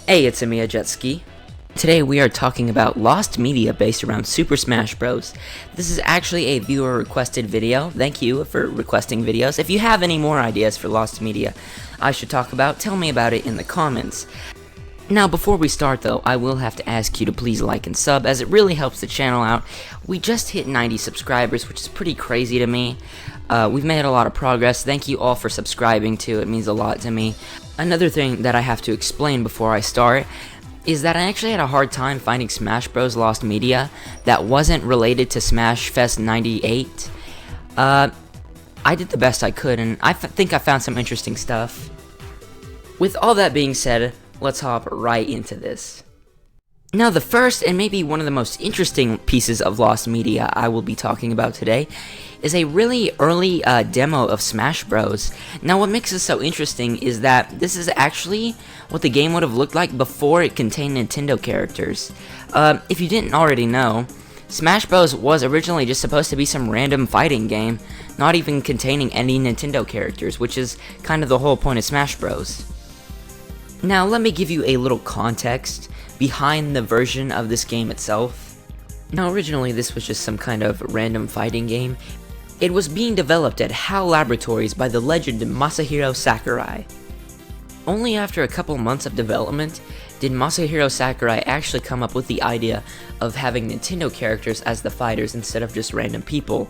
Hey, it's Amiya Jetski. Today we are talking about lost media based around Super Smash Bros. This is actually a viewer requested video. Thank you for requesting videos. If you have any more ideas for lost media I should talk about, tell me about it in the comments. Now before we start though, I will have to ask you to please like and sub as it really helps the channel out. We just hit 90 subscribers, which is pretty crazy to me. We've made a lot of progress. Thank you all for subscribing too, it means a lot to me. Another thing that I have to explain before I start is that I actually had a hard time finding Smash Bros. Lost media that wasn't related to Smash Fest 98. I did the best I could, and I think I found some interesting stuff. With all that being said, let's hop right into this. Now the first, and maybe one of the most interesting pieces of lost media I will be talking about today, is a really early demo of Smash Bros. Now what makes this so interesting is that this is actually what the game would have looked like before it contained Nintendo characters. If you didn't already know, Smash Bros. Was originally just supposed to be some random fighting game, not even containing any Nintendo characters, which is kind of the whole point of Smash Bros. Now let me give you a little context behind the version of this game itself. Now originally this was just some kind of random fighting game. It was being developed at HAL Laboratories by the legend Masahiro Sakurai. Only after a couple months of development did Masahiro Sakurai actually come up with the idea of having Nintendo characters as the fighters instead of just random people.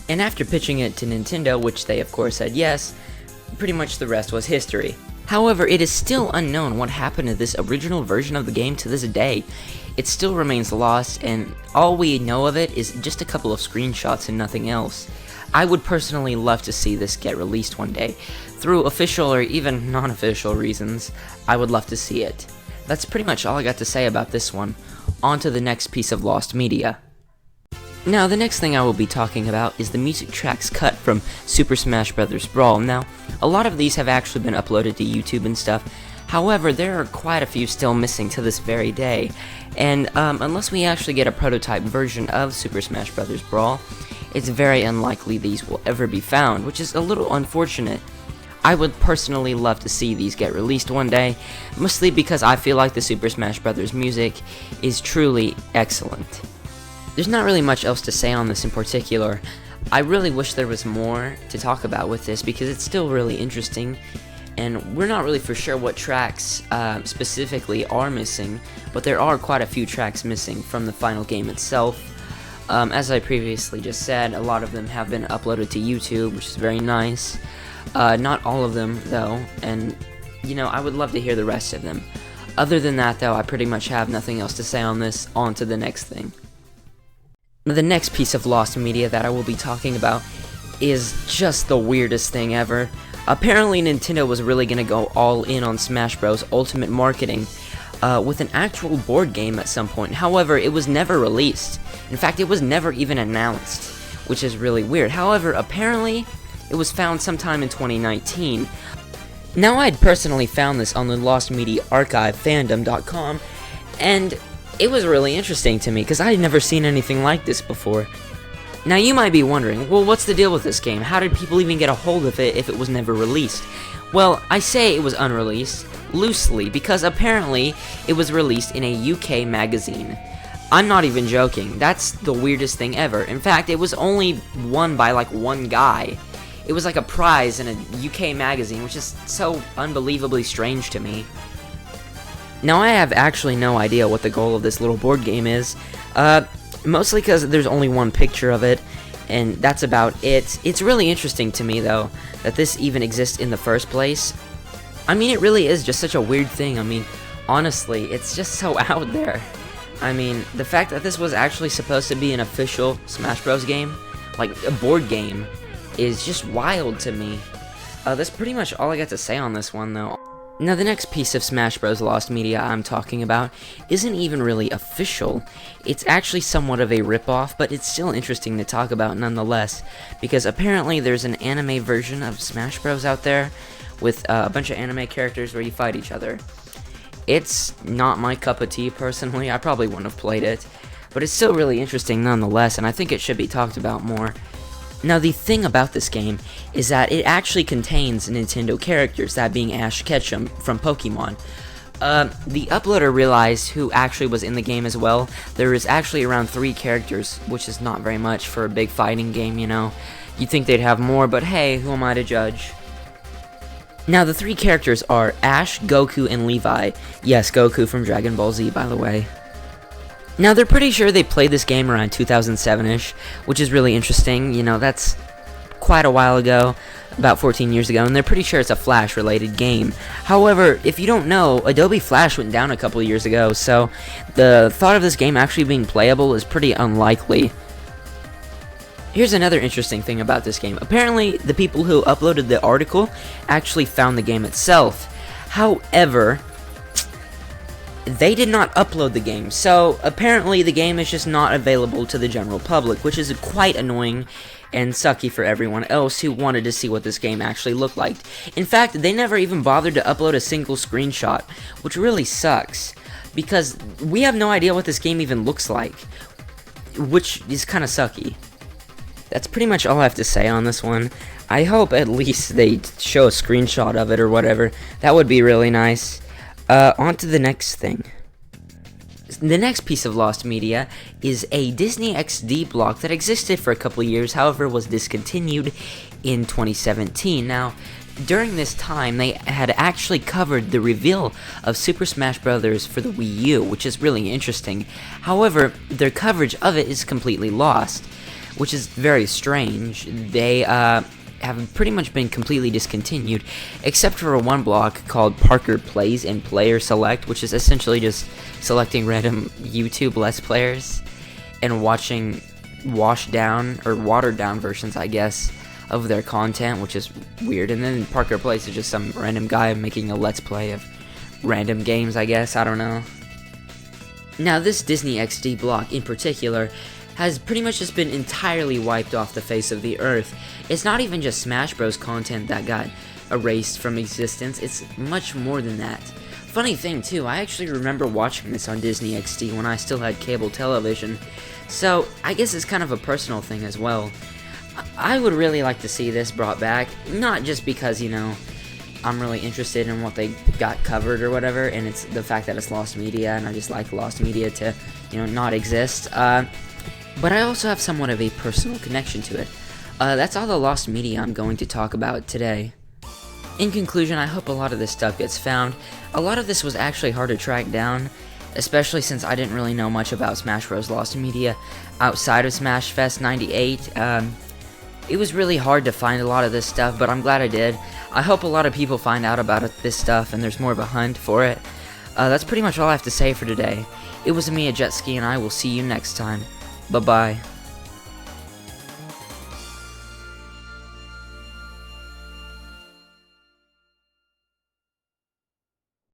And after pitching it to Nintendo, which they of course said yes, pretty much the rest was history. However, it is still unknown what happened to this original version of the game to this day. It still remains lost, and all we know of it is just a couple of screenshots and nothing else. I would personally love to see this get released one day. Through official or even non-official reasons, I would love to see it. That's pretty much all I got to say about this one. On to the next piece of lost media. Now, the next thing I will be talking about is the music tracks cut from Super Smash Bros. Brawl. Now, a lot of these have actually been uploaded to YouTube and stuff. However, there are quite a few still missing to this very day. And unless we actually get a prototype version of Super Smash Bros. Brawl, it's very unlikely these will ever be found, which is a little unfortunate. I would personally love to see these get released one day, mostly because I feel like the Super Smash Bros. Music is truly excellent. There's not really much else to say on this in particular. I really wish there was more to talk about with this because it's still really interesting, and we're not really for sure what tracks specifically are missing, but there are quite a few tracks missing from the final game itself. As I previously just said, a lot of them have been uploaded to YouTube, which is very nice. Not all of them though, and you know, I would love to hear the rest of them. Other than that though, I pretty much have nothing else to say on this. On to the next thing. The next piece of lost media that I will be talking about is just the weirdest thing ever. Apparently Nintendo was really gonna go all in on Smash Bros. Ultimate marketing with an actual board game at some point. However, it was never released. In fact, it was never even announced, which is really weird. However, apparently it was found sometime in 2019. Now, I had personally found this on the Lost Media Archive fandom.com, and it was really interesting to me because I had never seen anything like this before. Now you might be wondering, well, what's the deal with this game? How did people even get a hold of it if it was never released? Well, I say it was unreleased loosely because apparently it was released in a UK magazine. I'm not even joking, that's the weirdest thing ever. In fact, it was only won by like one guy. It was like a prize in a UK magazine, which is so unbelievably strange to me. Now I have actually no idea what the goal of this little board game is, mostly because there's only one picture of it, and that's about it. It's really interesting to me though, that this even exists in the first place. I mean, it really is just such a weird thing. I mean, honestly, it's just so out there. I mean, the fact that this was actually supposed to be an official Smash Bros. Game, like a board game, is just wild to me. That's pretty much all I got to say on this one though. Now the next piece of Smash Bros. Lost media I'm talking about isn't even really official. It's actually somewhat of a ripoff, but it's still interesting to talk about nonetheless, because apparently there's an anime version of Smash Bros. Out there with a bunch of anime characters where you fight each other. It's not my cup of tea personally, I probably wouldn't have played it, but it's still really interesting nonetheless, and I think it should be talked about more. Now the thing about this game is that it actually contains Nintendo characters, that being Ash Ketchum from Pokemon, The uploader realized who actually was in the game as well. There is actually around 3 characters, which is not very much for a big fighting game, you know. You'd think they'd have more, but hey, who am I to judge? Now, the 3 characters are Ash, Goku, and Levi. Yes, Goku from Dragon Ball Z, by the way. Now, they're pretty sure they played this game around 2007-ish, which is really interesting. You know, that's quite a while ago, about 14 years ago, and they're pretty sure it's a Flash-related game. However, if you don't know, Adobe Flash went down a couple of years ago, so the thought of this game actually being playable is pretty unlikely. Here's another interesting thing about this game. Apparently, the people who uploaded the article actually found the game itself. However, they did not upload the game, so apparently the game is just not available to the general public, which is quite annoying and sucky for everyone else who wanted to see what this game actually looked like. In fact, they never even bothered to upload a single screenshot, which really sucks, because we have no idea what this game even looks like, which is kind of sucky. That's pretty much all I have to say on this one. I hope at least they show a screenshot of it or whatever. That would be really nice. On to the next thing. The next piece of lost media is a Disney XD block that existed for a couple of years, however was discontinued in 2017. Now, during this time, they had actually covered the reveal of Super Smash Bros. For the Wii U, which is really interesting. However, their coverage of it is completely lost, which is very strange. They have pretty much been completely discontinued, except for one block called Parker Plays and Player Select, which is essentially just selecting random YouTube Let's Players and watching washed down or watered down versions, I guess, of their content, which is weird. And then Parker Plays is just some random guy making a Let's Play of random games, I guess. I don't know. Now, this Disney XD block in particular has pretty much just been entirely wiped off the face of the earth. It's not even just Smash Bros. Content that got erased from existence, it's much more than that. Funny thing too, I actually remember watching this on Disney XD when I still had cable television, so I guess it's kind of a personal thing as well. I would really like to see this brought back, not just because, you know, I'm really interested in what they got covered or whatever, and it's the fact that it's lost media, and I just like lost media to, you know, not exist, but I also have somewhat of a personal connection to it. That's all the lost media I'm going to talk about today. In conclusion, I hope a lot of this stuff gets found. A lot of this was actually hard to track down, especially since I didn't really know much about Smash Bros. Lost media outside of Smash Fest 98. It was really hard to find a lot of this stuff, but I'm glad I did. I hope a lot of people find out about this stuff and there's more of a hunt for it. That's pretty much all I have to say for today. It was me, a Jet Ski, and I will see you next time. Bye-bye.